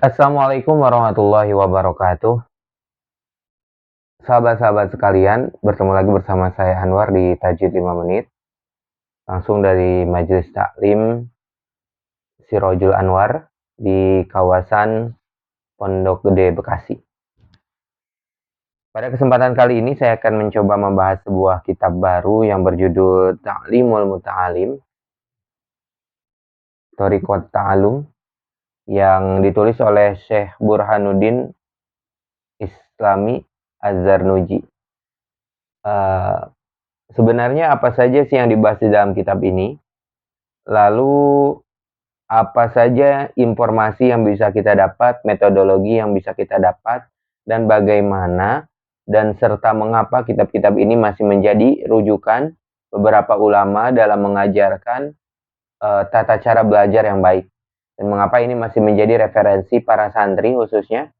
Assalamualaikum warahmatullahi wabarakatuh. Sahabat-sahabat sekalian, bertemu lagi bersama saya Anwar di Tajwid 5 menit, langsung dari Majelis Taklim Sirojul Anwar di kawasan Pondok Gede, Bekasi. Pada kesempatan kali ini saya akan mencoba membahas sebuah kitab baru yang berjudul Ta'limul Muta'alim, Thoriqat Ta'alum, yang ditulis oleh Syekh Burhanuddin Islami Az-Zarnuji. Sebenarnya apa saja sih yang dibahas di dalam kitab ini? Lalu apa saja informasi yang bisa kita dapat, metodologi yang bisa kita dapat, dan bagaimana dan serta mengapa kitab-kitab ini masih menjadi rujukan beberapa ulama dalam mengajarkan tata cara belajar yang baik. Dan mengapa ini masih menjadi referensi para santri khususnya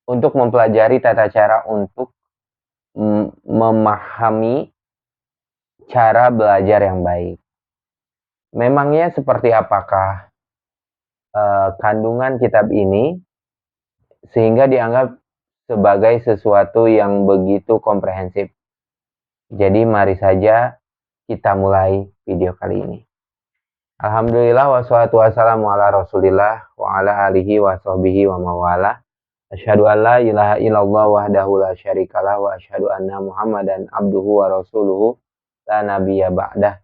untuk mempelajari tata cara untuk memahami cara belajar yang baik. Memangnya seperti apakah kandungan kitab ini sehingga dianggap sebagai sesuatu yang begitu komprehensif? Jadi mari saja kita mulai video kali ini. Alhamdulillah wassalatu wassalamu ala Rasulillah wa ala alihi wa sahbihi wa mawala. Asyhadu an la ilaha illallah wahdahu la syarikalah wa asyhadu anna Muhammadan abduhu wa rasuluhu la nabiyya ba'dah.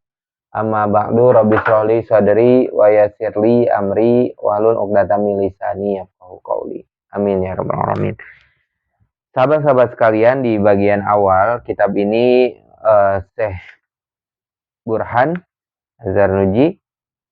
Amma ba'du, rabbi shrahli sadri wa yassirli amri wahlul 'uqdatam min lisani yafqahu qawli. Amin ya rabbal alamin. Sahabat-sahabat sekalian, di bagian awal kitab ini Syekh Burhan Az-Zarnuji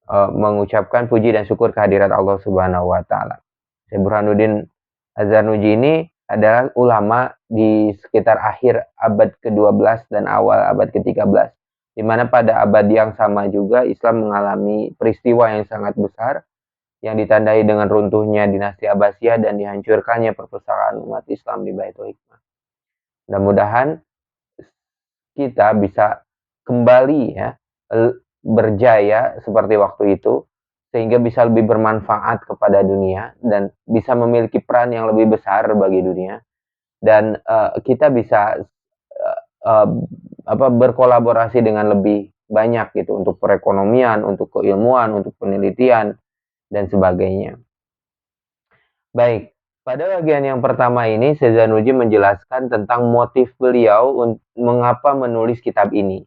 mengucapkan puji dan syukur kehadirat Allah Subhanahu wa taala. Syekh Burhanuddin Az-Zarnuji ini adalah ulama di sekitar akhir abad ke-12 dan awal abad ke-13. Di mana pada abad yang sama juga Islam mengalami peristiwa yang sangat besar yang ditandai dengan runtuhnya dinasti Abbasiyah dan dihancurkannya perpustakaan umat Islam di Baitul Hikmah. Mudah-mudahan kita bisa kembali ya berjaya seperti waktu itu sehingga bisa lebih bermanfaat kepada dunia dan bisa memiliki peran yang lebih besar bagi dunia dan kita bisa berkolaborasi dengan lebih banyak gitu untuk perekonomian, untuk keilmuan, untuk penelitian dan sebagainya. Baik, pada bagian yang pertama ini Syekh Zarnuji menjelaskan tentang motif beliau mengapa menulis kitab ini.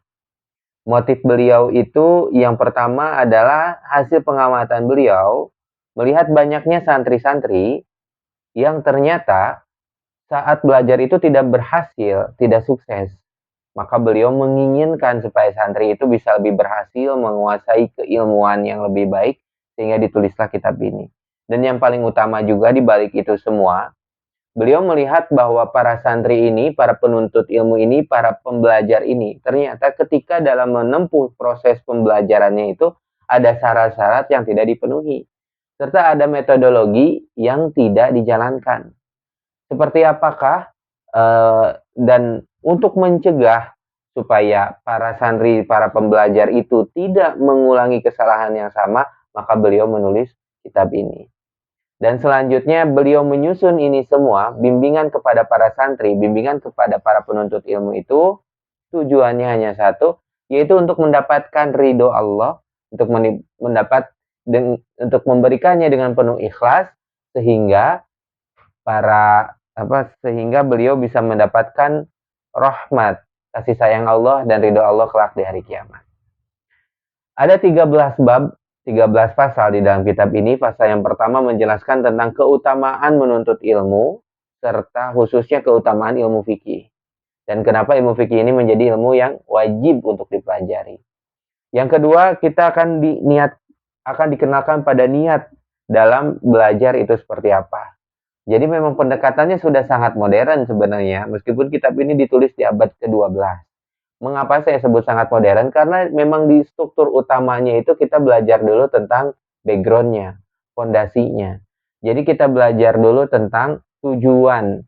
Motif beliau itu yang pertama adalah hasil pengamatan beliau melihat banyaknya santri-santri yang ternyata saat belajar itu tidak berhasil, tidak sukses. Maka beliau menginginkan supaya santri itu bisa lebih berhasil menguasai keilmuan yang lebih baik sehingga ditulislah kitab ini. Dan yang paling utama juga di balik itu semua, beliau melihat bahwa para santri ini, para penuntut ilmu ini, para pembelajar ini, ternyata ketika dalam menempuh proses pembelajarannya itu ada syarat-syarat yang tidak dipenuhi. Serta ada metodologi yang tidak dijalankan. Seperti apakah dan untuk mencegah supaya para santri, para pembelajar itu tidak mengulangi kesalahan yang sama, maka beliau menulis kitab ini. Dan selanjutnya beliau menyusun ini semua, bimbingan kepada para santri, bimbingan kepada para penuntut ilmu itu, tujuannya hanya satu, yaitu untuk mendapatkan ridho Allah, untuk untuk memberikannya dengan penuh ikhlas, sehingga sehingga beliau bisa mendapatkan rahmat, kasih sayang Allah dan ridho Allah kelak di hari kiamat. Ada 13 bab, 13 pasal di dalam kitab ini. Pasal yang pertama menjelaskan tentang keutamaan menuntut ilmu, serta khususnya keutamaan ilmu fikih. Dan kenapa ilmu fikih ini menjadi ilmu yang wajib untuk dipelajari. Yang kedua, kita akan dikenalkan pada niat dalam belajar itu seperti apa. Jadi memang pendekatannya sudah sangat modern sebenarnya, meskipun kitab ini ditulis di abad ke-12. Mengapa saya sebut sangat modern? Karena memang di struktur utamanya itu kita belajar dulu tentang background-nya, fondasinya. Jadi kita belajar dulu tentang tujuan,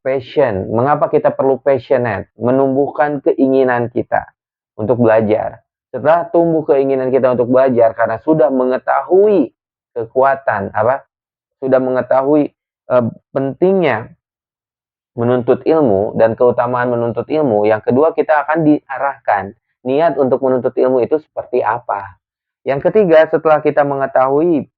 passion. Mengapa kita perlu passionate? Menumbuhkan keinginan kita untuk belajar. Setelah tumbuh keinginan kita untuk belajar karena sudah mengetahui kekuatan sudah mengetahui pentingnya menuntut ilmu dan keutamaan menuntut ilmu, yang kedua kita akan diarahkan niat untuk menuntut ilmu itu seperti apa. Yang ketiga, setelah kita mengetahui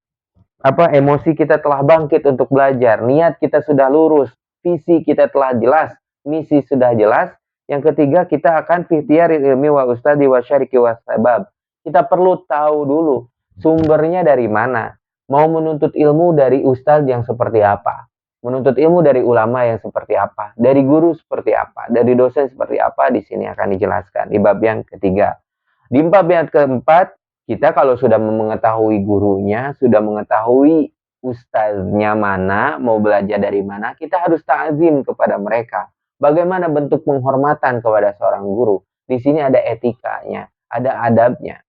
emosi kita telah bangkit untuk belajar, niat kita sudah lurus, visi kita telah jelas, misi sudah jelas. Yang ketiga, kita akan fi ikhtiyaril ilmi wa ustadi wa syariki wa sabab. Kita perlu tahu dulu sumbernya dari mana. Mau menuntut ilmu dari ustadz yang seperti apa? Menuntut ilmu dari ulama yang seperti apa? Dari guru seperti apa? Dari dosen seperti apa? Di sini akan dijelaskan di bab yang ketiga. Di bab yang keempat, kita kalau sudah mengetahui gurunya, sudah mengetahui ustaznya mana, mau belajar dari mana, kita harus ta'zim kepada mereka. Bagaimana bentuk penghormatan kepada seorang guru? Di sini ada etikanya, ada adabnya.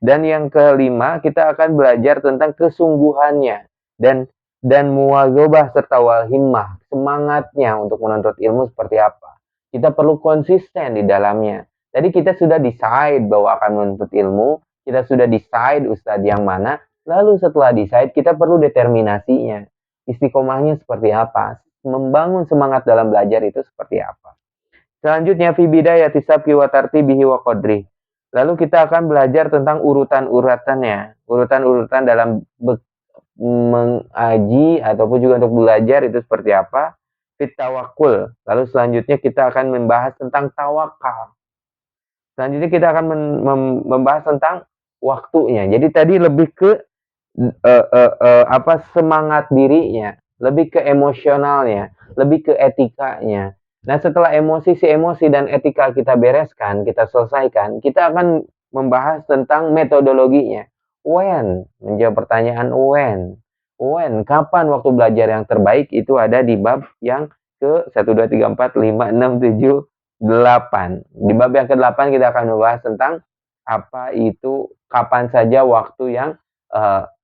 Dan yang kelima, kita akan belajar tentang kesungguhannya dan muwadzabah serta wal himmah, semangatnya untuk menuntut ilmu seperti apa. Kita perlu konsisten di dalamnya. Tadi kita sudah decide bahwa akan menuntut ilmu, kita sudah decide ustadz yang mana, lalu setelah decide kita perlu determinasinya. Istiqomahnya seperti apa? Membangun semangat dalam belajar itu seperti apa? Selanjutnya fi bidayati sabqi wa tartibihi wa qadri. Lalu kita akan belajar tentang urutan-urutannya, urutan-urutan dalam mengaji ataupun juga untuk belajar itu seperti apa. Fit tawakul. Lalu selanjutnya kita akan membahas tentang tawakal. Selanjutnya kita akan membahas tentang waktunya. Jadi tadi lebih ke semangat dirinya, lebih ke emosionalnya, lebih ke etikanya. Nah, setelah emosi dan etika kita bereskan, kita selesaikan, kita akan membahas tentang metodologinya. When? Menjawab pertanyaan when. When? Kapan waktu belajar yang terbaik? Itu ada di bab yang ke 1, 2, 3, 4, 5, 6, 7, 8. Di bab yang ke-8 kita akan membahas tentang apa itu, kapan saja waktu yang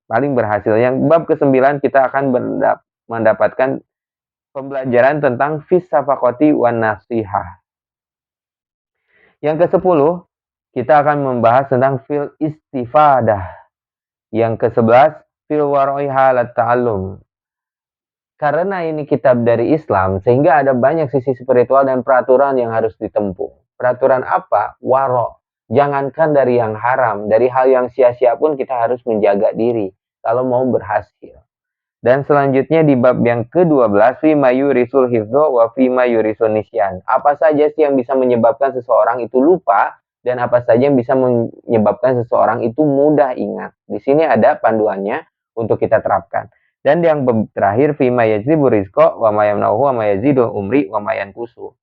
paling berhasil. Yang bab ke-9 kita akan mendapatkan pembelajaran tentang fis safaqati wan nasihah. Yang ke-10 kita akan membahas tentang fil istifadah. Yang ke-11 fil wara'i halat ta'allum. Karena ini kitab dari Islam, sehingga ada banyak sisi spiritual dan peraturan yang harus ditempuh. Peraturan apa? Waro. Jangankan dari yang haram, dari hal yang sia-sia pun kita harus menjaga diri kalau mau berhasil. Dan selanjutnya di bab yang ke-12, fima yurisul hifdho wa fima yurisul nisyan. Apa saja sih yang bisa menyebabkan seseorang itu lupa dan apa saja yang bisa menyebabkan seseorang itu mudah ingat. Di sini ada panduannya untuk kita terapkan. Dan yang terakhir, fima yazibu rizqo wa ma yamna'uhu wa ma yazidu umri wa ma yanqusu.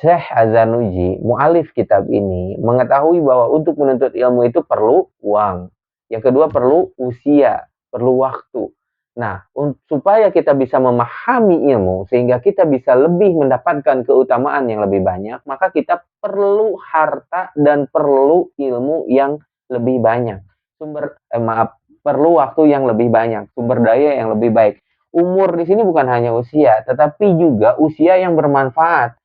Syekh Azanuji, mu'alif kitab ini, mengetahui bahwa untuk menuntut ilmu itu perlu uang. Yang kedua perlu usia, perlu waktu. Nah, supaya kita bisa memahami ilmu, sehingga kita bisa lebih mendapatkan keutamaan yang lebih banyak, maka kita perlu harta dan perlu ilmu yang lebih banyak. Perlu waktu yang lebih banyak, sumber daya yang lebih baik. Umur di sini bukan hanya usia, tetapi juga usia yang bermanfaat.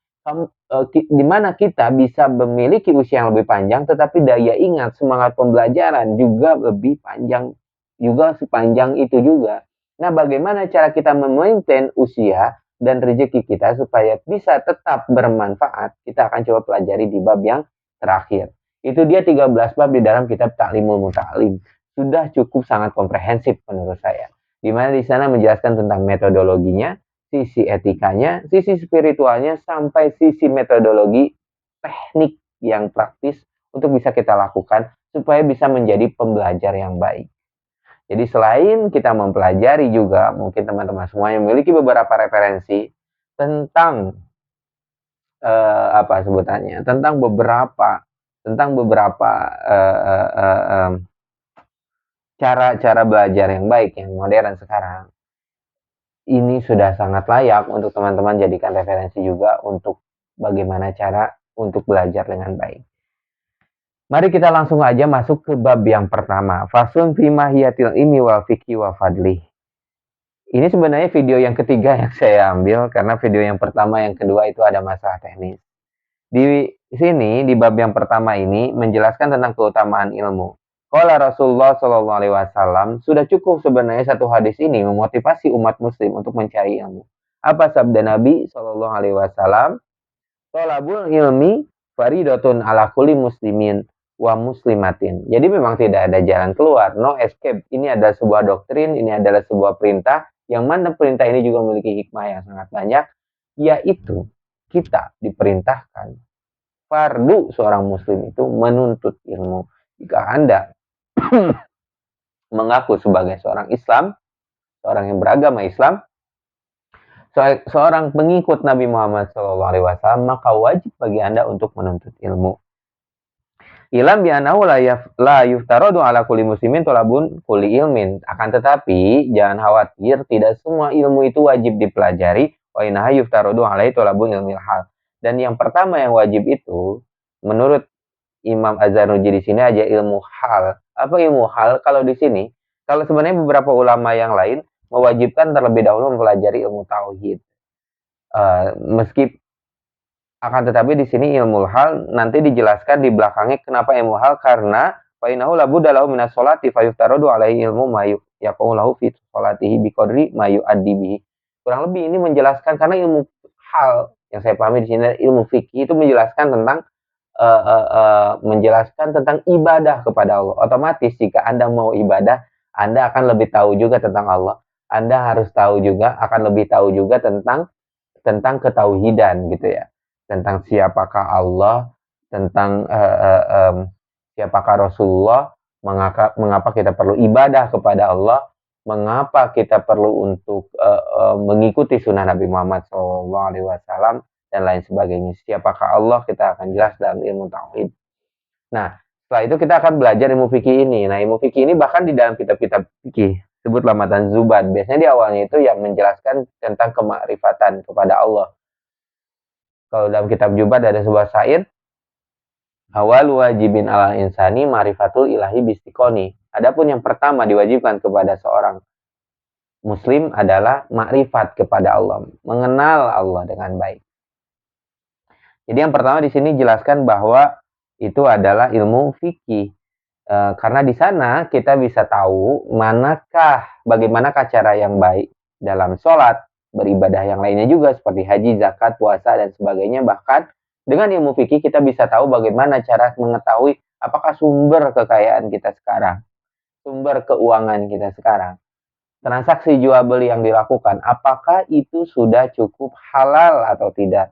Di mana kita bisa memiliki usia yang lebih panjang, tetapi daya ingat, semangat pembelajaran juga lebih panjang, juga sepanjang itu juga. Nah, bagaimana cara kita memaintain usia dan rezeki kita supaya bisa tetap bermanfaat? Kita akan coba pelajari di bab yang terakhir. Itu dia 13 bab di dalam kitab Ta'limul Muta'alim. Sudah cukup sangat komprehensif menurut saya. Di mana di sana menjelaskan tentang metodologinya, sisi etikanya, sisi spiritualnya, sampai sisi metodologi teknik yang praktis untuk bisa kita lakukan supaya bisa menjadi pembelajar yang baik. Jadi selain kita mempelajari juga, mungkin teman-teman semuanya memiliki beberapa referensi tentang tentang beberapa cara-cara belajar yang baik, yang modern sekarang. Ini sudah sangat layak untuk teman-teman jadikan referensi juga untuk bagaimana cara untuk belajar dengan baik. Mari kita langsung aja masuk ke bab yang pertama. Faslun fi mahiyatil ilmi wa fiqhi wa fadli. Ini sebenarnya video yang ketiga yang saya ambil karena video yang pertama, yang kedua itu ada masalah teknis. Di sini di bab yang pertama ini menjelaskan tentang keutamaan ilmu. Qala Rasulullah Shallallahu Alaihi Wasallam, sudah cukup sebenarnya satu hadis ini memotivasi umat muslim untuk mencari ilmu. Apa sabda Nabi Shallallahu Alaihi Wasallam? Thalabul ilmi faridatun ala kulli muslimin wa muslimatin. Jadi memang tidak ada jalan keluar, no escape. Ini adalah sebuah doktrin, ini adalah sebuah perintah, yang mana perintah ini juga memiliki hikmah yang sangat banyak, yaitu kita diperintahkan, fardu seorang muslim itu menuntut ilmu. Jika Anda mengaku sebagai seorang Islam, seorang yang beragama Islam, seorang pengikut Nabi Muhammad SAW, maka wajib bagi Anda untuk menuntut ilmu. Ilam bi'anahu la yuftaradu ala kulli muslimin tolabun kulli ilmin. Akan tetapi, jangan khawatir, tidak semua ilmu itu wajib dipelajari. Wa inaha yuftaradu alaihi tolabun ilmil hal. Dan yang pertama yang wajib itu, menurut Imam Az-Zarnuji di sini aja ilmu hal. Apa ilmu hal? Kalau di sini, kalau sebenarnya beberapa ulama yang lain mewajibkan terlebih dahulu mempelajari ilmu tauhid. Meski akan tetapi di sini ilmu hal nanti dijelaskan di belakangnya kenapa ilmu hal, karena fa innahu la budda lahu minas sholati fa yuftaradu alaihi ilmu ma yaqulu lahu fi sholatihi bi qadri ma yuaddi bihi. Kurang lebih ini menjelaskan, karena ilmu hal yang saya pahami di sini ilmu fikih itu menjelaskan tentang menjelaskan tentang ibadah kepada Allah. Otomatis jika Anda mau ibadah, Anda akan lebih tahu juga tentang Allah. Anda harus tahu juga, akan lebih tahu juga tentang ketauhidan gitu ya, tentang siapakah Allah, tentang siapakah Rasulullah, mengapa kita perlu ibadah kepada Allah, mengapa kita perlu untuk mengikuti sunnah Nabi Muhammad SAW, dan lain sebagainya. Siapakah Allah, kita akan jelas dalam ilmu tauhid. Nah, setelah itu kita akan belajar ilmu fikih ini. Nah, ilmu fikih ini bahkan di dalam kitab-kitab fikih sebutlah Matan Zubad. Biasanya di awalnya itu yang menjelaskan tentang kemakrifatan kepada Allah. Kalau dalam kitab Zubad ada sebuah syair, awal wajibin ala insani marifatul ilahi bistikoni. Adapun yang pertama diwajibkan kepada seorang muslim adalah makrifat kepada Allah, mengenal Allah dengan baik. Jadi yang pertama di sini jelaskan bahwa itu adalah ilmu fikih. Karena di sana kita bisa tahu bagaimanakah cara yang baik dalam sholat, beribadah yang lainnya juga seperti haji, zakat, puasa, dan sebagainya. Bahkan dengan ilmu fikih kita bisa tahu bagaimana cara mengetahui apakah sumber kekayaan kita sekarang, sumber keuangan kita sekarang, transaksi jual beli yang dilakukan, apakah itu sudah cukup halal atau tidak.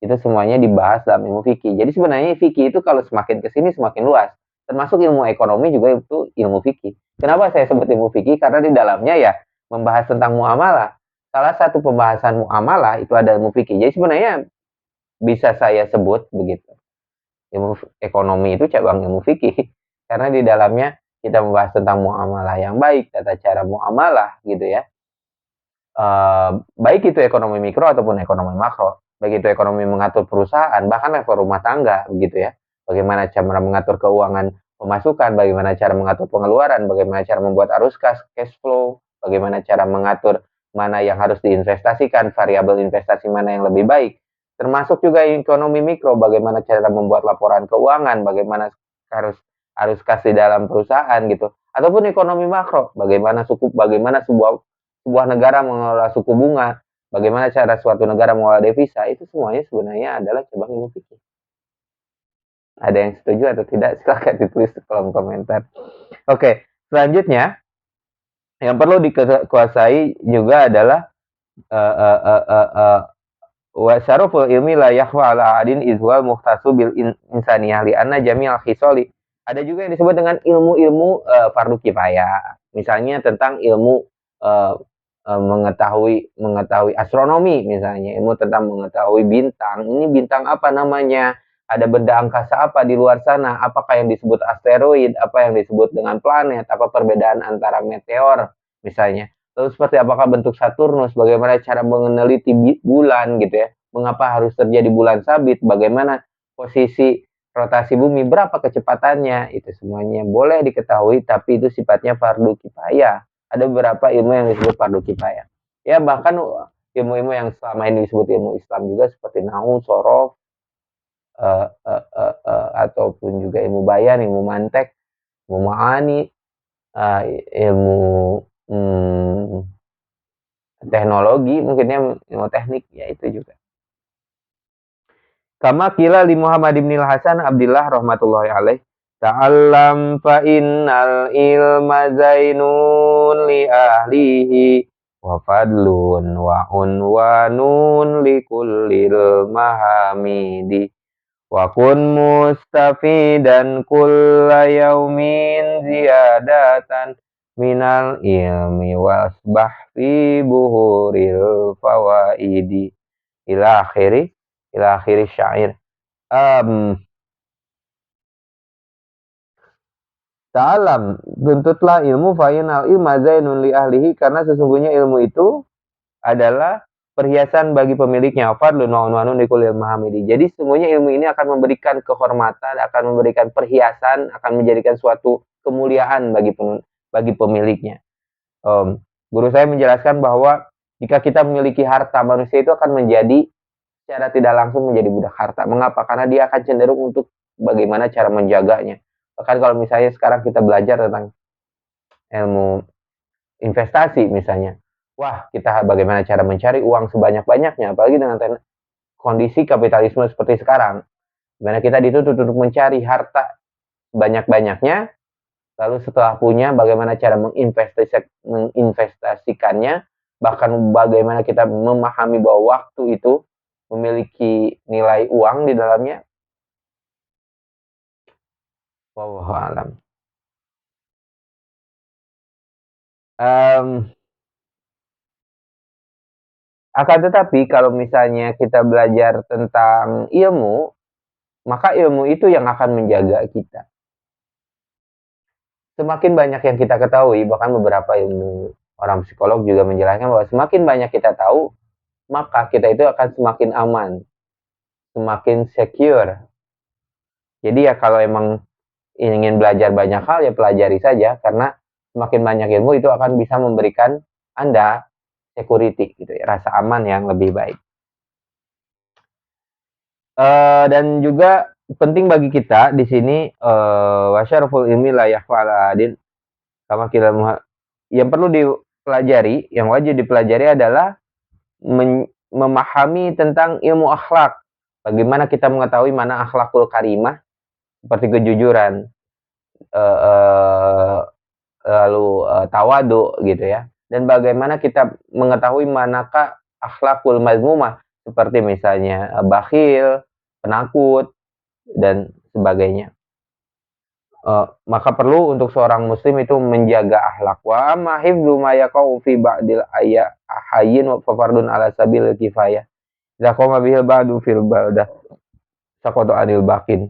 Itu semuanya dibahas dalam ilmu fikih. Jadi sebenarnya fikih itu kalau semakin kesini semakin luas. Termasuk ilmu ekonomi juga itu ilmu fikih. Kenapa saya sebut ilmu fikih? Karena di dalamnya ya membahas tentang muamalah. Salah satu pembahasan muamalah itu ada ilmu fikih. Jadi sebenarnya bisa saya sebut begitu. Ilmu ekonomi itu cabang ilmu fikih. Karena di dalamnya kita membahas tentang muamalah yang baik, tata cara muamalah gitu ya. Baik itu ekonomi mikro ataupun ekonomi makro. Baik itu ekonomi mengatur perusahaan, bahkan level rumah tangga begitu ya. Bagaimana cara mengatur keuangan pemasukan, bagaimana cara mengatur pengeluaran, bagaimana cara membuat arus kas, cash flow, bagaimana cara mengatur mana yang harus diinvestasikan, variabel investasi mana yang lebih baik. Termasuk juga ekonomi mikro, bagaimana cara membuat laporan keuangan, bagaimana arus kas di dalam perusahaan gitu. Ataupun ekonomi makro, bagaimana sebuah negara mengelola suku bunga, bagaimana cara suatu negara mengelola devisa, itu semuanya sebenarnya adalah cabang ilmu fikih. Ada yang setuju atau tidak? Silahkan ditulis di kolom komentar. Oke, selanjutnya yang perlu dikuasai juga adalah wa syaraful ilmi la yakhfa ala adin izwal muhtasu bil insaniyah li anna jami'al khisali. Ada juga yang disebut dengan ilmu-ilmu fardu kifayah. Misalnya tentang ilmu mengetahui astronomi, misalnya ilmu tentang mengetahui bintang. Ini bintang apa namanya? Ada benda angkasa apa di luar sana? Apakah yang disebut asteroid? Apa yang disebut dengan planet? Apa perbedaan antara meteor misalnya? Lalu seperti apakah bentuk Saturnus? Bagaimana cara meneliti bulan gitu ya? Mengapa harus terjadi bulan sabit? Bagaimana posisi rotasi bumi? Berapa kecepatannya? Itu semuanya boleh diketahui, tapi itu sifatnya fardu kifayah. Ada beberapa ilmu yang disebut fardu kifayah. Ya bahkan ilmu-ilmu yang selama ini disebut ilmu Islam juga seperti nahu, sorof, ataupun juga ilmu bayan, ilmu mantek. memahami ilmu teknologi, mungkinnya ilmu teknik, ya itu juga. Kama qila li Muhammad ibn al-Hasan Abdillah rahmatullahi alaih, ta'allam fa innal ilma zainun li ahlihi wa fadlun wa unwanun li kullil mahamidi wa kun mustafidan kulla yaumin ziyadatan minal ilmi wasbah fi buhuril fawaidi ila akhiri syair. Ta'alam, tuntutlah ilmu fa'inal ilma zainun li ahlihi, karena sesungguhnya ilmu itu adalah perhiasan bagi pemiliknya. Fadlun wa unwanun likulli mahamidi. Jadi sesungguhnya ilmu ini akan memberikan kehormatan, akan memberikan perhiasan, akan menjadikan suatu kemuliaan bagi pemiliknya. Guru saya menjelaskan bahwa jika kita memiliki harta, manusia itu akan menjadi secara tidak langsung menjadi budak harta. Mengapa? Karena dia akan cenderung untuk bagaimana cara menjaganya. Bahkan kalau misalnya sekarang kita belajar tentang ilmu investasi misalnya, wah, kita bagaimana cara mencari uang sebanyak-banyaknya, apalagi dengan kondisi kapitalisme seperti sekarang, dimana kita dituntut untuk mencari harta banyak-banyaknya, lalu setelah punya bagaimana cara menginvestasikannya, bahkan bagaimana kita memahami bahwa waktu itu memiliki nilai uang di dalamnya. Wallahu a'lam. Akan tetapi kalau misalnya kita belajar tentang ilmu, maka ilmu itu yang akan menjaga kita. Semakin banyak yang kita ketahui, bahkan beberapa ilmu orang psikolog juga menjelaskan bahwa semakin banyak kita tahu, maka kita itu akan semakin aman, semakin secure. Jadi ya kalau emang ingin belajar banyak hal, ya pelajari saja, karena semakin banyak ilmu itu akan bisa memberikan Anda security, gitu ya, rasa aman yang lebih baik. Dan juga penting bagi kita di sini, wasyaraful ilmi la yakhfa ala adin, kama qila yang perlu dipelajari, yang wajib dipelajari adalah memahami tentang ilmu akhlak. Bagaimana kita mengetahui mana akhlakul karimah, seperti kejujuran, lalu tawadu gitu ya. Dan bagaimana kita mengetahui manakah akhlakul mazmumah, seperti misalnya bakhil, penakut, dan sebagainya. Maka perlu untuk seorang muslim itu menjaga akhlak. Wa amma hifdzu ma yaqau fi ba'dil hayyin wa fardun ala sabil kifayah. Idza qama bihil ba'du fil baldah saqata anil baqin.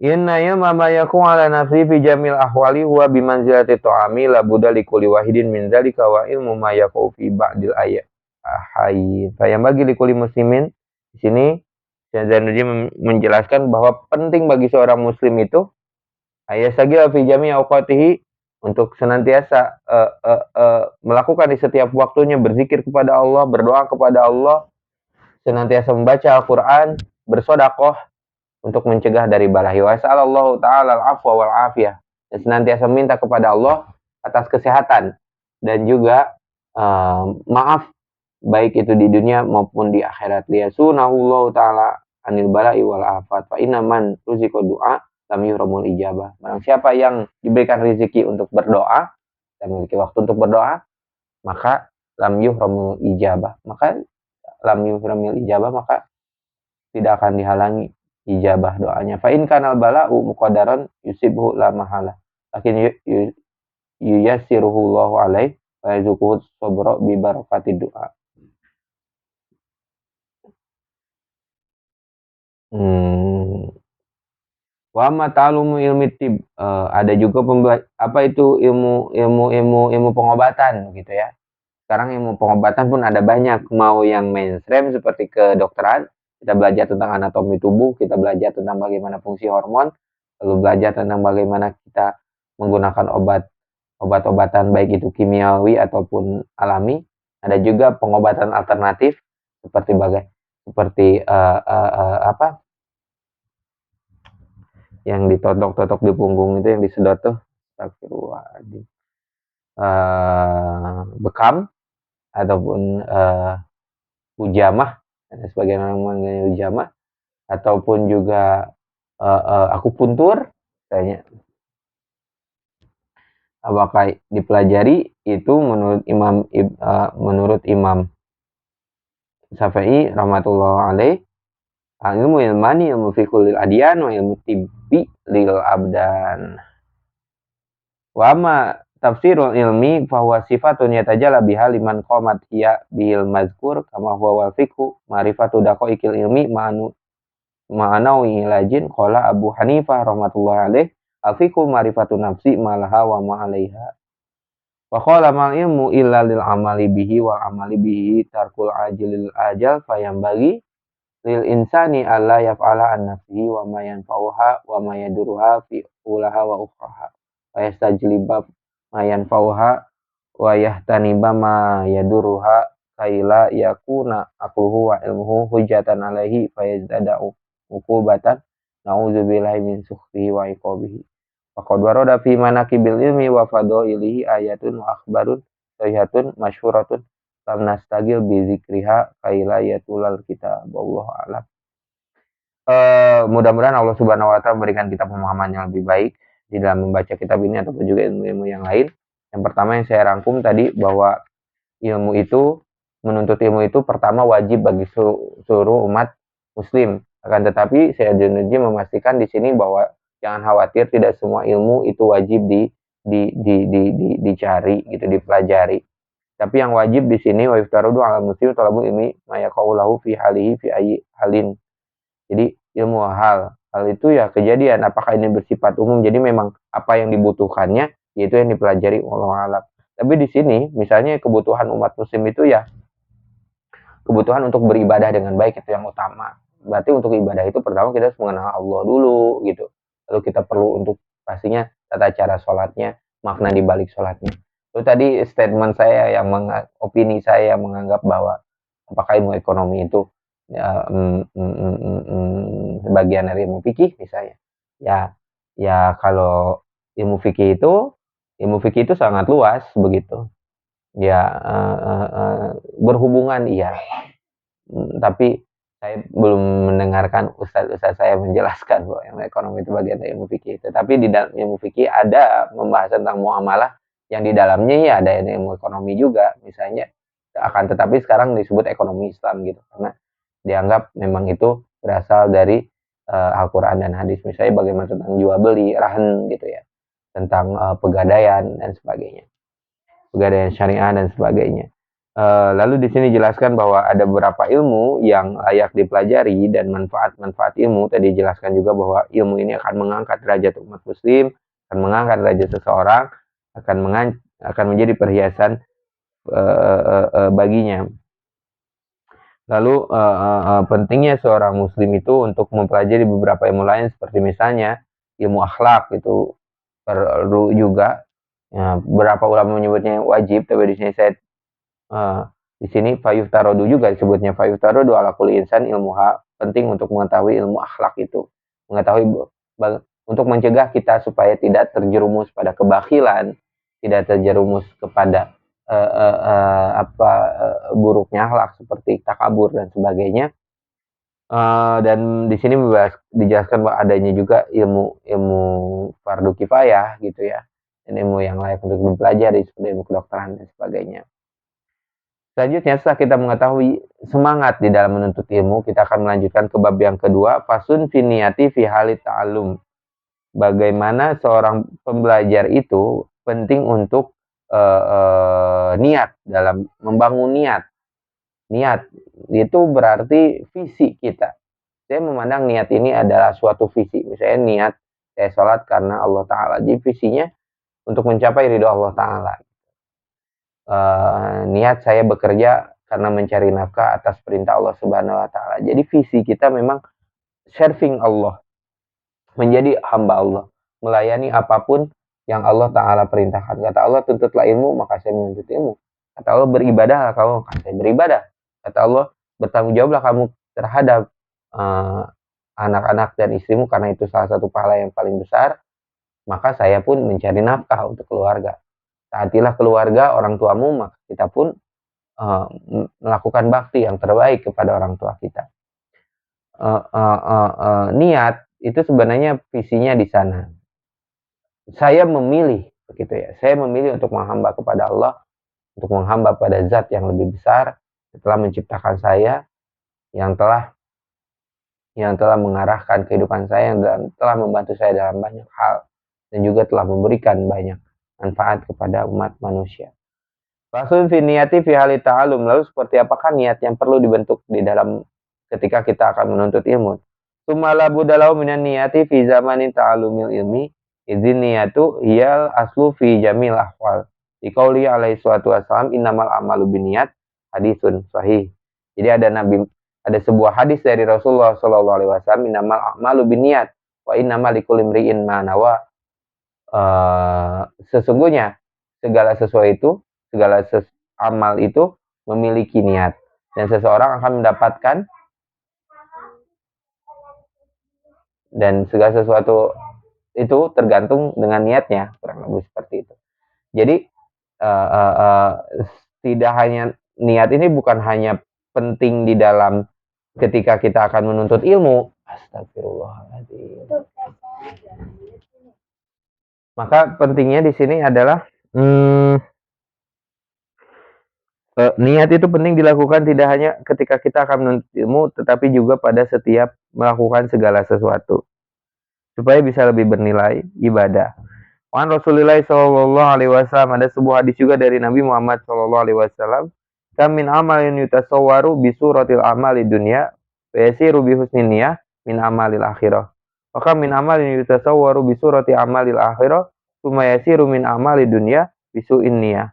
Inna ilma ma yakun ala nafsi fi jamil ahwali huwa bimanzilati ta'ami la budda li kulli wahidin min dzalika wa ilmu ma yakun fi ba'dil ayat hayy. Fa yang bagi li kulli muslimin, di sini Zainuddin menjelaskan bahwa penting bagi seorang muslim itu ayasagil fi jami' awqatihi, untuk senantiasa melakukan di setiap waktunya berzikir kepada Allah, berdoa kepada Allah, senantiasa membaca Al-Qur'an, bersedekah untuk mencegah dari balahi. Wa sallallahu ta'ala al-afwa wal afiyah, dan senantiasa minta kepada Allah atas kesehatan dan juga maaf, baik itu di dunia maupun di akhirat. Liyasunahullahu ta'ala anil bala'i wal afat, fa inna man ruziqa du'a lam yuhramul ijabah. Barang siapa yang diberikan rezeki untuk berdoa dan memiliki waktu untuk berdoa, maka lam yuhramul ijabah, maka tidak akan dihalangi ijabah doanya. Fa in kanal bala'u muqaddaran yusibhu la mahala, lakin yuyassiruhu Allahu alaihi wa yarzuquhu sabra bi barakati doa. Wa ma ta'alumu ilmi tib, ada juga apa itu ilmu pengobatan gitu ya. Sekarang ilmu pengobatan pun ada banyak, mau yang mainstream seperti kedokteran, kita belajar tentang anatomi tubuh, kita belajar tentang bagaimana fungsi hormon, lalu belajar tentang bagaimana kita menggunakan obat obat-obatan baik itu kimiawi ataupun alami. Ada juga pengobatan alternatif seperti apa yang ditotok-totok di punggung itu yang disedot tuh, astagfirullahaladzim, bekam ataupun hujamah, ada sebagian orang mengenai hujamah, ataupun juga akupuntur misalnya. Apakah dipelajari? Itu menurut Imam Syafi'i rahmatullah alaih, ilmu ilmani ilmu fiqhul lil adyan wa ilmu tibbi lil abdan. Wa ma tafsirul ilmi fahuwa sifatun yatajalla biha liman qamat hiya bil mazkur kama huwa wal fiqhu ma'rifatu daqaiqil ilmi ma'anawi ilajin qala Abu Hanifah rahmatullah alaih al-fiqhu ma'rifatu nafsi malaha wa ma'alaiha. Wa qala ma ilmu illa lil amali bihi wa amali bihi tarkul ajilil ajal fayambagi lil insani alla yaf'ala an nafsihi wa ma yanfa'uha wa ma yaduruha fi ulaha wa ukhraha wa yastajliba ma yanfa'uha wa yahtaniba ma yaduruha kaila yakuna aqluhu wa ilmuhu hujjatan alaihi fayazdada'u uqubatan na'udzubillahi min sukhrihi wa iqabihi. Faqad warada fi manaqibil ilmi wa fadailihi ayatun wa akhbarun sahihatun masyhuratun lam nastagil bi zikriha kaila yatulal kitab. Wallahu a'lam. Mudah-mudahan Allah Subhanahu wa taala memberikan kita pemahaman yang lebih baik di dalam membaca kitab ini ataupun juga ilmu-ilmu yang lain. Yang pertama yang saya rangkum tadi bahwa menuntut ilmu itu pertama wajib bagi seluruh umat muslim. Akan tetapi saya memastikan di sini bahwa jangan khawatir, tidak semua ilmu itu wajib dicari gitu, dipelajari. Tapi yang wajib di sini wa yuftarudu 'ala muslim talabu ilmi ma yaqaulahu fi halihi fi ayyi halin. Jadi ilmu hal itu ya kejadian, apakah ini bersifat umum, jadi memang apa yang dibutuhkannya yaitu yang dipelajari, wallahu a'lam. Tapi di sini misalnya kebutuhan umat muslim itu ya kebutuhan untuk beribadah dengan baik, itu yang utama. Berarti untuk ibadah itu pertama kita harus mengenal Allah dulu gitu. Lalu kita perlu untuk pastinya tata cara sholatnya, makna di balik sholatnya. Itu tadi statement saya opini saya yang menganggap bahwa apakah ilmu ekonomi itu ya, bagian dari ilmu fikih misalnya. Ya kalau ilmu fikih itu sangat luas begitu. Ya berhubungan iya. Tapi saya belum mendengarkan ustaz-ustaz saya menjelaskan bahwa ilmu ekonomi itu bagian dari ilmu fikih. Tetapi di dalam ilmu fikih ada pembahasan tentang muamalah yang di dalamnya ya ada ilmu ekonomi juga misalnya. Akan tetapi sekarang disebut ekonomi Islam gitu karena dianggap memang itu berasal dari Al-Quran dan hadis. Misalnya bagaimana tentang jual beli, rahan gitu ya, tentang pegadaian dan sebagainya, pegadaian syariah dan sebagainya. Lalu di sini jelaskan bahwa ada beberapa ilmu yang layak dipelajari dan manfaat-manfaat ilmu. Tadi jelaskan juga bahwa ilmu ini akan mengangkat derajat umat muslim, akan mengangkat derajat seseorang, akan menjadi perhiasan baginya. Lalu pentingnya seorang muslim itu untuk mempelajari beberapa ilmu lain seperti misalnya ilmu akhlak, itu perlu juga. Ya, beberapa ulama menyebutnya wajib, tapi di sini saya di sini fayuftarodu juga disebutnya fayuftarodu ala kulli insan ilmuha, penting untuk mengetahui ilmu akhlak itu, mengetahui untuk mencegah kita supaya tidak terjerumus pada kebakhilan, tidak terjerumus kepada buruknya akhlak seperti takabur dan sebagainya. Dan di sini dijelaskan bahwa adanya juga ilmu fardu kifayah gitu ya, dan ilmu yang layak untuk dipelajari seperti ilmu kedokteran dan sebagainya. Selanjutnya setelah kita mengetahui semangat di dalam menuntut ilmu, kita akan melanjutkan ke bab yang kedua, fasun fi niyati fi halit ta'allum. Bagaimana seorang pembelajar itu penting untuk niat, dalam membangun niat. Niat itu berarti visi kita. Saya memandang niat ini adalah suatu visi. Misalnya niat saya sholat karena Allah Ta'ala. Jadi visinya untuk mencapai ridho Allah Ta'ala. Niat saya bekerja karena mencari nafkah atas perintah Allah Subhanahu Wa Ta'ala. Jadi visi kita memang serving Allah, menjadi hamba Allah, melayani apapun yang Allah Ta'ala perintahkan. Kata Allah, tuntutlah ilmu, maka saya menuntut ilmu. Kata Allah, beribadahlah kamu, maka saya beribadah. Kata Allah, bertanggung jawablah kamu terhadap anak-anak dan istrimu, karena itu salah satu pahala yang paling besar. Maka saya pun mencari nafkah untuk keluarga. Taatilah keluarga, orang tuamu, maka kita pun melakukan bakti yang terbaik kepada orang tua kita. Niat itu sebenarnya visinya di sana. Saya memilih, begitu ya. Saya memilih untuk menghamba kepada Allah, untuk menghamba pada zat yang lebih besar, setelah menciptakan saya, yang telah mengarahkan kehidupan saya, dan telah membantu saya dalam banyak hal, dan juga telah memberikan banyak manfaat kepada umat manusia. Fasul fi niyati fi hali ta'alum. Lalu seperti apakah niat yang perlu dibentuk di dalam ketika kita akan menuntut ilmu? Sumala budalau minan niyati fi zamanin ta'alumil ilmi. Izin niyatu hiyal aslu fi jamil ahwal. Dikauli alaihi salatu wassalam, innamal amalu biniyat, hadisun sahih. Jadi ada sebuah hadis dari Rasulullah sallallahu alaihi wasallam, innamal amalu biniyat wa innamal likulli imri'in ma nawa. Sesungguhnya segala amal itu memiliki niat, dan seseorang akan mendapatkan, dan segala sesuatu itu tergantung dengan niatnya, kurang lebih seperti itu. Jadi tidak hanya niat ini bukan hanya penting di dalam ketika kita akan menuntut ilmu. Astagfirullahaladzim. Maka pentingnya di sini adalah niat itu penting dilakukan tidak hanya ketika kita akan menuntut ilmu, tetapi juga pada setiap melakukan segala sesuatu, supaya bisa lebih bernilai ibadah. Wan Rasulullah sallallahu alaihi wasallam, ada sebuah hadis juga dari Nabi Muhammad sallallahu alaihi wasallam, kam min amalin yutasawwaru bi suratil amali dunya wa yasiru bi husnin niyah min amalil akhirah. Wa kam min amalin yutasawwaru bi surati amalil akhirah tsumma yasiru min amali dunya bi su'in niyah.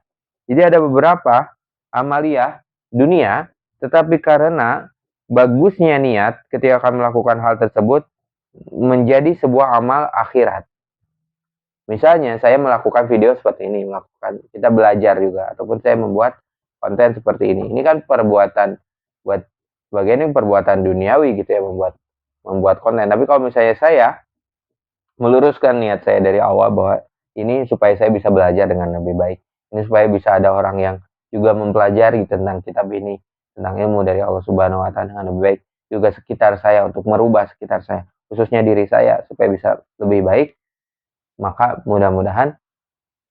Jadi ada beberapa amaliyah dunia, tetapi karena bagusnya niat ketika akan melakukan hal tersebut menjadi sebuah amal akhirat. Misalnya saya melakukan video seperti ini, kita belajar juga, ataupun saya membuat konten seperti ini. Ini kan perbuatan buat sebagian ini perbuatan duniawi gitu ya, membuat konten. Tapi kalau misalnya saya meluruskan niat saya dari awal bahwa ini supaya saya bisa belajar dengan lebih baik. Ini supaya bisa ada orang yang juga mempelajari tentang kitab ini, tentang ilmu dari Allah Subhanahu wa taala dengan lebih baik. Juga sekitar saya, untuk merubah sekitar saya, khususnya diri saya supaya bisa lebih baik. Maka mudah-mudahan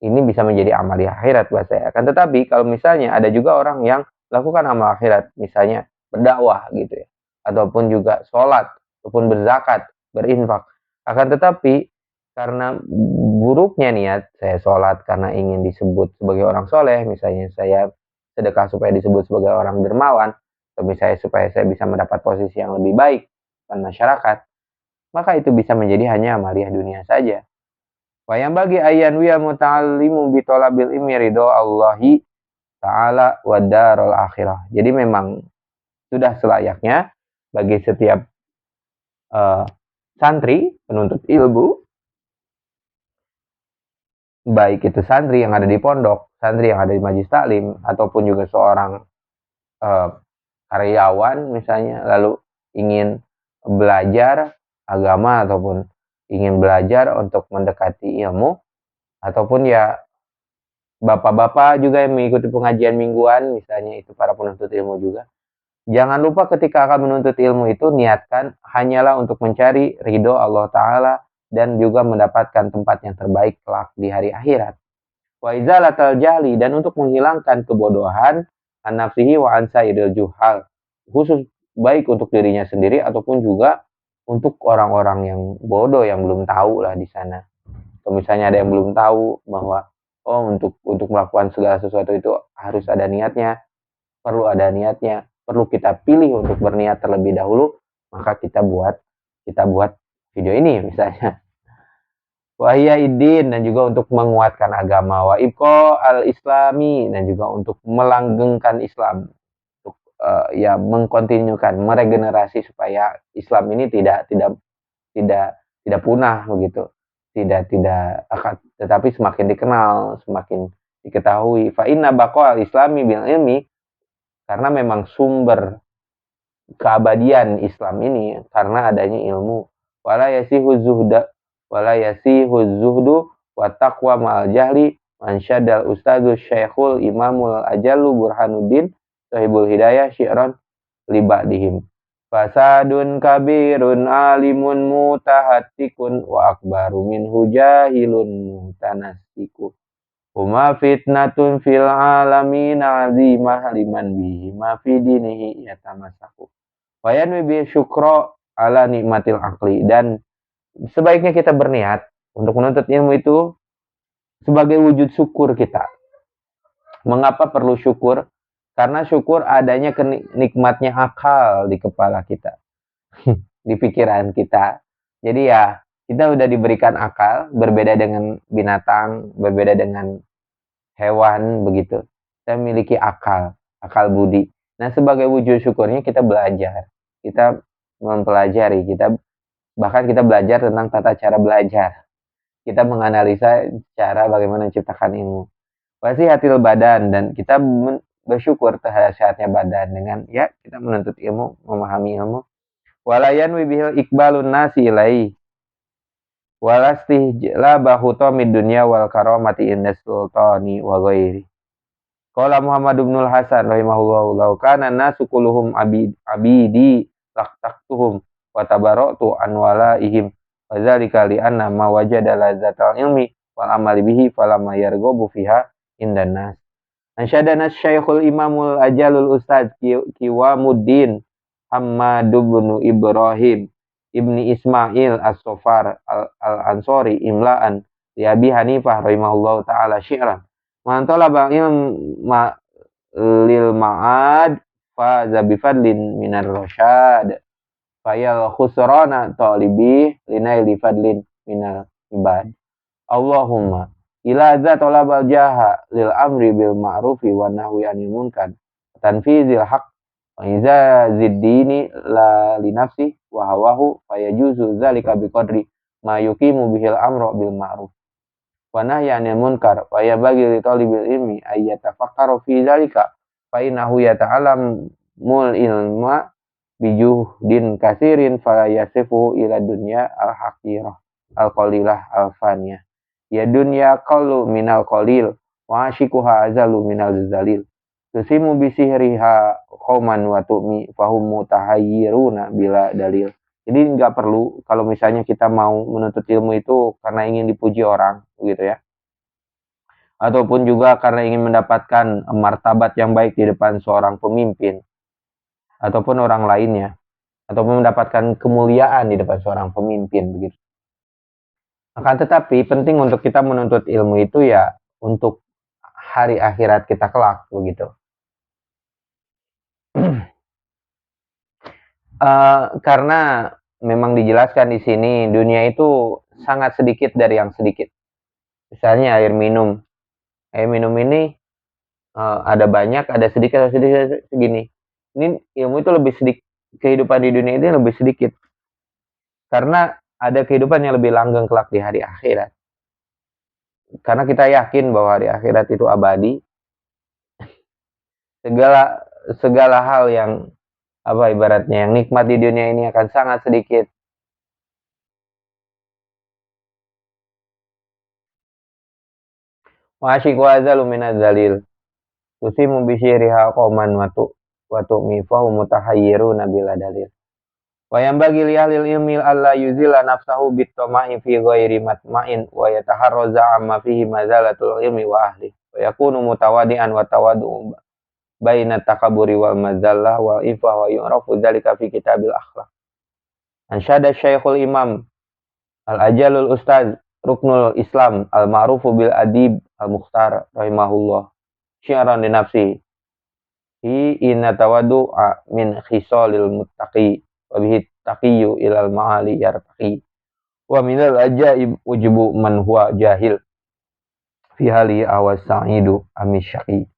ini bisa menjadi amaliyah akhirat buat saya. Akan tetapi kalau misalnya ada juga orang yang melakukan amal akhirat, misalnya berdakwah gitu ya, ataupun juga sholat, ataupun berzakat, berinfak. Akan tetapi karena buruknya niat, saya sholat karena ingin disebut sebagai orang soleh, misalnya saya sedekah supaya disebut sebagai orang dermawan, atau misalnya supaya saya bisa mendapat posisi yang lebih baik di masyarakat, maka itu bisa menjadi hanya amaliyah dunia saja. Wa yang bagi ayan wiya muta'allimu bi talabil ilmi ridho Allahi ta'ala wa darul akhirah. Jadi memang sudah selayaknya bagi setiap santri penuntut ilmu, baik itu santri yang ada di pondok, santri yang ada di majelis taklim, ataupun juga seorang karyawan misalnya, lalu ingin belajar agama ataupun ingin belajar untuk mendekati ilmu, ataupun ya bapak-bapak juga yang mengikuti pengajian mingguan, misalnya itu para penuntut ilmu juga. Jangan lupa ketika akan menuntut ilmu itu niatkan hanyalah untuk mencari ridho Allah Ta'ala dan juga mendapatkan tempat yang terbaik kelak di hari akhirat. Wa izalatal jahli, dan untuk menghilangkan kebodohan an nafsihi wa an sairil juhal, khusus baik untuk dirinya sendiri ataupun juga untuk orang-orang yang bodoh yang belum tahu lah di sana. Kalau misalnya ada yang belum tahu bahwa untuk melakukan segala sesuatu itu harus ada niatnya, perlu ada niatnya, perlu kita pilih untuk berniat terlebih dahulu, maka kita buat video ini misalnya. Wahya idin, dan juga untuk menguatkan agama, wa ibqa al islami, dan juga untuk melanggengkan Islam, untuk ya mengkontinukan, meregenerasi supaya Islam ini tidak punah begitu. tidak akan, tetapi semakin dikenal, semakin diketahui. Fa inna baqa'al islami bil ilmi, karena memang sumber keabadian Islam ini karena adanya ilmu. Wala yasihu zuhdu wa taqwa ma'al jahli man syadal ustadzu syekhul imamul ajallu burhanuddin sahibul hidayah syi'ran liba'dihim. Fasadun kabirun alimun mutahattikun wa akbaru minhu jahilun mutanassiku. Huma fitnatun fil alamin azimah liman bihi ma fi dinihi yatamassaku. Wa yanwi bi syukra ala nikmatil aqli, dan sebaiknya kita berniat untuk menuntut ilmu itu sebagai wujud syukur kita. Mengapa perlu syukur? Karena syukur adanya nikmatnya akal di kepala kita, di pikiran kita. Jadi ya, kita udah diberikan akal, berbeda dengan binatang, berbeda dengan hewan begitu. Kita memiliki akal budi. Nah, sebagai wujud syukurnya kita belajar. Kita mempelajari, bahkan kita belajar tentang tata cara belajar. Kita menganalisa cara bagaimana menciptakan ilmu. Wasihatil badan, dan kita bersyukur terhadap sehatnya badan dengan ya kita menuntut ilmu, memahami ilmu. Walayan wibihil ikbalun nasi ilai walastihlabahu tamid dunya wal karamati indas sultani wa ghairi. Qala Muhammad ibnul Hasan rahimahullahu law kana nasu kulluhum abidi laqtaqtuhum wa tabaratu an walaihim wa dzalika li anna ma wajada lazzatal ilmi wal amali bihi falamma yarghabu fiha indan nas. Ansyadana Syekhul Imamul Ajalul Ustaz Kiwamuddin Hammad bin Ibrahim Ibni Ismail As-Sofar Al-Ansori imla'an li Abi Hanifah rahimahullahu ta'ala syi'ran. Man talaba ilma lil ma'ad fa zabifadlin minar rasyad fayal khusrana talibi linaili fadlin minal ibad. Allahumma ila za talabal jaha lil amri bil ma'rufi wa nahwi anil munkar tanfizil haq wa iza ziddini la li nafsi wa hawahu fayajuzu zalika biqadri ma yuqimu bihil amru bil ma'ruf wa nahyi anil munkar wa yabaghi li talibil ilmi ay yatafakkaru fi zalika fa innahu yata'allamul ilma bijuhdin kasirin fala yasifu ila dunya al haqirah al qalilah al faniyah. Ya dunya qallu minal qalil wa ashikuha azalu minal zalil. Tusimu bisihriha qauman wa tu'mi fahum mutahayyiruna bila dalil. Jadi nggak perlu kalau misalnya kita mau menuntut ilmu itu karena ingin dipuji orang, gitu ya. Ataupun juga karena ingin mendapatkan martabat yang baik di depan seorang pemimpin ataupun orang lainnya, ataupun mendapatkan kemuliaan di depan seorang pemimpin begitu. Akan tetapi penting untuk kita menuntut ilmu itu ya untuk hari akhirat kita kelak begitu. Karena memang dijelaskan di sini dunia itu sangat sedikit dari yang sedikit. Misalnya air minum ini ada banyak, ada sedikit, segini. Ini ilmu itu lebih sedikit, kehidupan di dunia ini lebih sedikit. Karena ada kehidupan yang lebih langgeng kelak di hari akhirat. Karena kita yakin bahwa hari akhirat itu abadi. Segala hal yang ibaratnya yang nikmat di dunia ini akan sangat sedikit. Wa asyik wa azalu minaz zalil. Tusimu bisyiriha qauman wa tu'mifahu mutahayyiruna bila dalil. Wa yanbaghi li ahlil ilmi alla yuzila nafsahu bit-tama'i fi ghairi matma'in wa yataharraza amma fihi mazalatul ilmi wa ahli wa yakunu mutawadi'an wa tawaddu'u baina takaburi wal mazallah wal ifah wa yu'rafu dzalika fi kitabil akhlaq. Ansyada Syekhul Imam Al-Ajalul Ustaz Ruknul Islam Al-Ma'rufu bil Adib Al-Mukhtar rahimahullah syi'ran li nafsi hi inna tawaddu'a min khisalil muttaqi wa bihi taqiyyu ilal ma'ali yartaqi wa minal ajaib ujubu man huwa jahil fi hali awas sa'idu amisyaqi.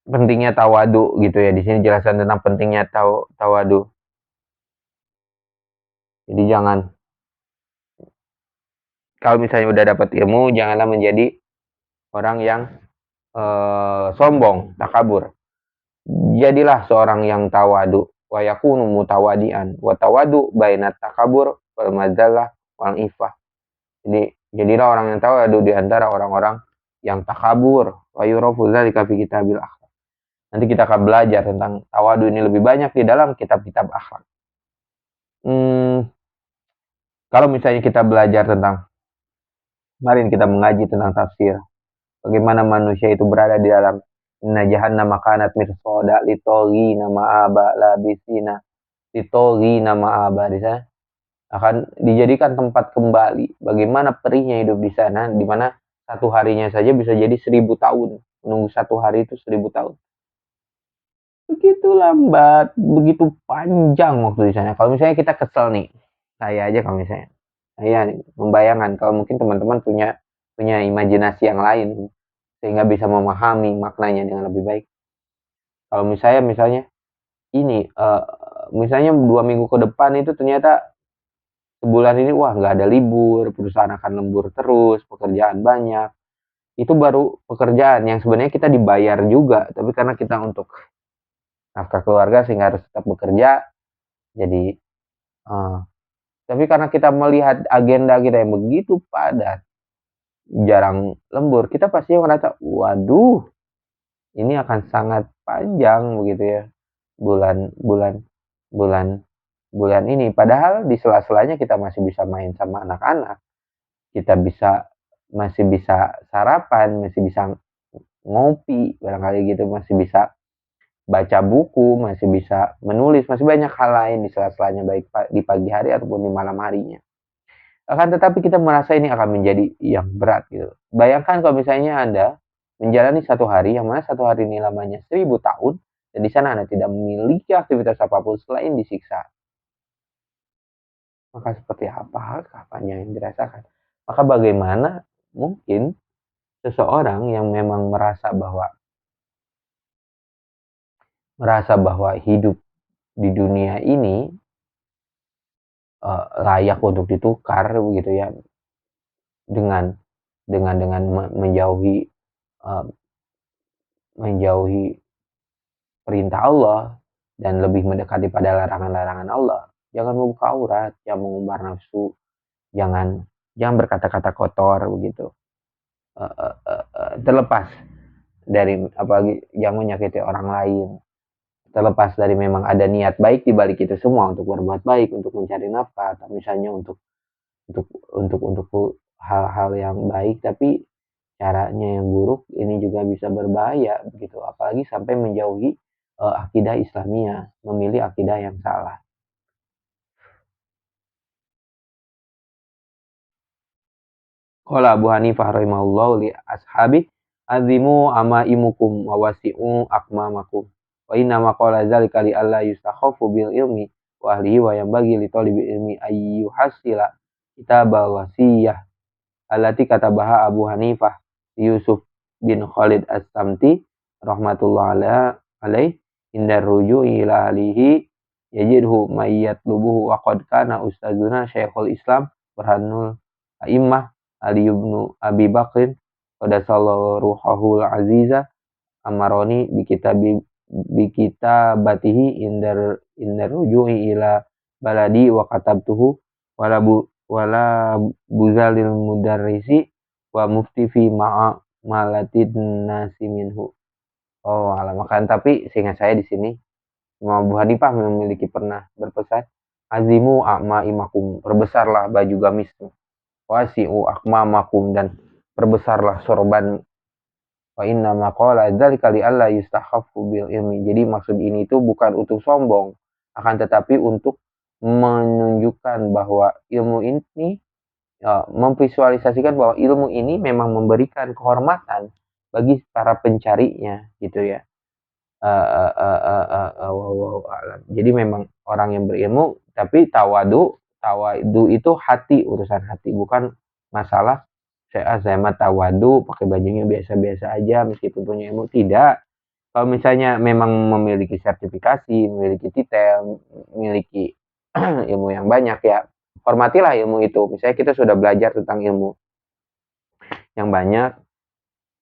Pentingnya tawadu gitu ya. Di sini jelasan tentang pentingnya tawadu. Jadi jangan Kalau misalnya udah dapat ilmu, janganlah menjadi orang yang sombong, takabur. Jadilah seorang yang tawadu, wa yakunu mutawadian, wa tawadu bainat takabur wal madzalah wal ifah. Jadi jadilah orang yang tawadu di antara orang-orang yang takabur. Wa yurafu dzalika fi kitabil akhlak. Nanti kita akan belajar tentang tawadu ini lebih banyak di dalam kitab-kitab akhlak. Kalau misalnya kita belajar tentang, kemarin kita mengaji tentang tafsir, bagaimana manusia itu berada di dalam inna jahannama kanat mirsada litogina ma'aba labisina litogina ma'aba, di sana akan dijadikan tempat kembali. Bagaimana perihnya hidup di sana, di mana satu harinya saja bisa jadi 1000 tahun. Menunggu satu hari itu 1000 tahun. Begitu lambat, begitu panjang waktu di sana. Kalau misalnya kita kesel nih, saya aja kalau misalnya, saya membayangkan kalau mungkin teman-teman punya punya imajinasi yang lain sehingga bisa memahami maknanya dengan lebih baik. Kalau misalnya ini misalnya 2 minggu ke depan itu ternyata sebulan ini wah nggak ada libur, perusahaan akan lembur terus, pekerjaan banyak. Itu baru pekerjaan yang sebenarnya kita dibayar juga, tapi karena kita untuk nafkah keluarga sehingga harus tetap bekerja. Jadi tapi karena kita melihat agenda kita yang begitu padat, jarang lembur, kita pasti merasa, waduh, ini akan sangat panjang begitu ya, bulan bulan bulan bulan ini. Padahal di sela-selanya kita masih bisa main sama anak-anak, kita masih bisa sarapan, masih bisa ngopi barangkali gitu, masih bisa baca buku, masih bisa menulis, masih banyak hal lain di sela-selanya, baik di pagi hari ataupun di malam harinya. Akan tetapi kita merasa ini akan menjadi yang berat gitu. Bayangkan kalau misalnya Anda menjalani satu hari, yang mana satu hari ini lamanya 1000 tahun, dan di sana Anda tidak memiliki aktivitas apapun selain disiksa. Maka seperti apa kapannya yang dirasakan? Maka bagaimana mungkin seseorang yang memang merasa bahwa hidup di dunia ini layak untuk ditukar begitu ya, dengan menjauhi menjauhi perintah Allah dan lebih mendekati pada larangan-larangan Allah. Jangan membuka aurat, jangan mengumbar nafsu, jangan jangan berkata-kata kotor begitu. Terlepas dari, apalagi jangan menyakiti orang lain. Terlepas dari memang ada niat baik di balik itu semua untuk berbuat baik, untuk mencari nafkah, atau misalnya untuk untuk hal-hal yang baik, tapi caranya yang buruk ini juga bisa berbahaya begitu, apalagi sampai menjauhi akidah Islamiyah, memilih akidah yang salah. Qala Abu Hanifah rahimahullah li ashabi azimu amaimukum wa wasi'u akmamakum. Wa inna ma qala dzalika li alla yustakhafu bil ilmi wa ahlihi wa yanbaghi li talibil ilmi ayyuhassila kitabal wasiyah allati katabaha Abu Hanifah Yusuf bin Khalid As-Samti rahmatullah alaih inda ruju'i ila alihi yajidhu mayyatlubuhu wa qad kana ustadzuna Syekhul Islam Burhanul A'immah Ali ibnu Abi Bakrin qadasallahu ruhahul aziza amaroni bikitabatihi indar ruju'i ila baladi wa katabtuhu wala buzalil mudarrisi wa mufti fi malatin nasi minhu. Oh, alamakan. Tapi seingat saya di sini Imam Abu Hanifah memiliki pernah berpesan, azimu a'maimakum, perbesarlah baju gamismu, wasi'u akmamakum, dan perbesarlah sorban. Wa inna maqala dzalika li alla yustakhaffu bil ilmi. Jadi maksud ini itu bukan untuk sombong, akan tetapi untuk menunjukkan bahwa ilmu ini, memvisualisasikan bahwa ilmu ini memang memberikan kehormatan bagi para pencarinya gitu ya. Jadi memang orang yang berilmu, tapi tawadu itu hati, urusan hati, bukan masalah saya mah tawadu pakai bajunya biasa-biasa aja meskipun punya ilmu, tidak. Kalau misalnya memang memiliki sertifikasi, memiliki titel, memiliki ilmu yang banyak ya, hormatilah ilmu itu. Misalnya kita sudah belajar tentang ilmu yang banyak,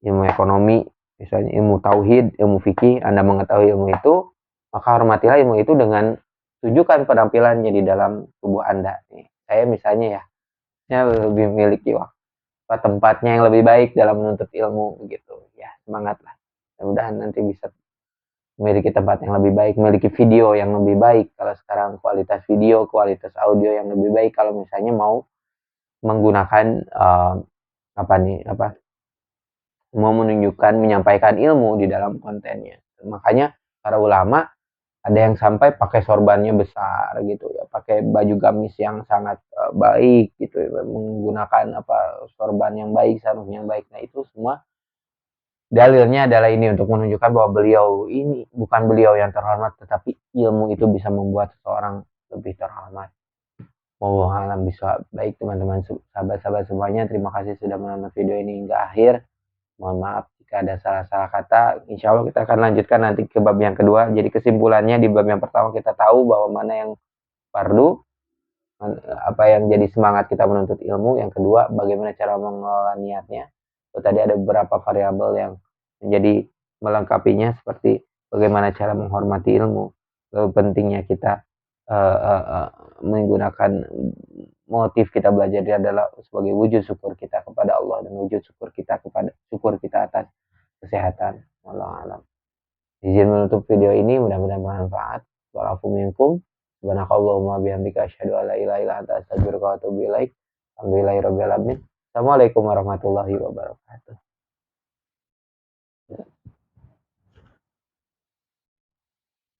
ilmu ekonomi, misalnya ilmu tauhid, ilmu fikih, Anda mengetahui ilmu itu, maka hormatilah ilmu itu dengan tunjukkan penampilannya di dalam tubuh Anda. Nih, saya misalnya ya lebih memiliki tempatnya yang lebih baik dalam menuntut ilmu begitu. Ya, semangatlah. Mudah-mudahan nanti bisa memiliki tempat yang lebih baik, memiliki video yang lebih baik. Kalau sekarang kualitas video, kualitas audio yang lebih baik kalau misalnya mau menggunakan mau menunjukkan, menyampaikan ilmu di dalam kontennya. Makanya para ulama ada yang sampai pakai sorbannya besar gitu ya, pakai baju gamis yang sangat baik gitu ya, menggunakan sorban yang baik, sarung yang baik. Nah, itu semua dalilnya adalah ini untuk menunjukkan bahwa beliau ini bukan beliau yang terhormat, tetapi ilmu itu bisa membuat seseorang lebih terhormat. Wallahu a'lam bishawab. Baik teman-teman, sahabat-sahabat semuanya, terima kasih sudah menonton video ini hingga akhir. Mohon maaf jika ada salah-salah kata. Insya Allah kita akan lanjutkan nanti ke bab yang kedua. Jadi kesimpulannya di bab yang pertama kita tahu bahwa mana yang fardu, apa yang jadi semangat kita menuntut ilmu. Yang kedua, bagaimana cara mengelola niatnya. Tadi ada beberapa variabel yang menjadi melengkapinya, seperti bagaimana cara menghormati ilmu, pentingnya kita menggunakan motif kita belajar dia adalah sebagai wujud syukur kita kepada Allah dan wujud syukur kita atas kesehatan. Wallahu a'lam. Izin menutup video ini, mudah-mudahan bermanfaat. Wa'alafu minkum. Subhanakallahumma bihamdika asyhadu an la ilaha illa anta astaghfiruka wa atubu ilaik. Alhamdulillahirabbil alamin. Assalamualaikum warahmatullahi wabarakatuh.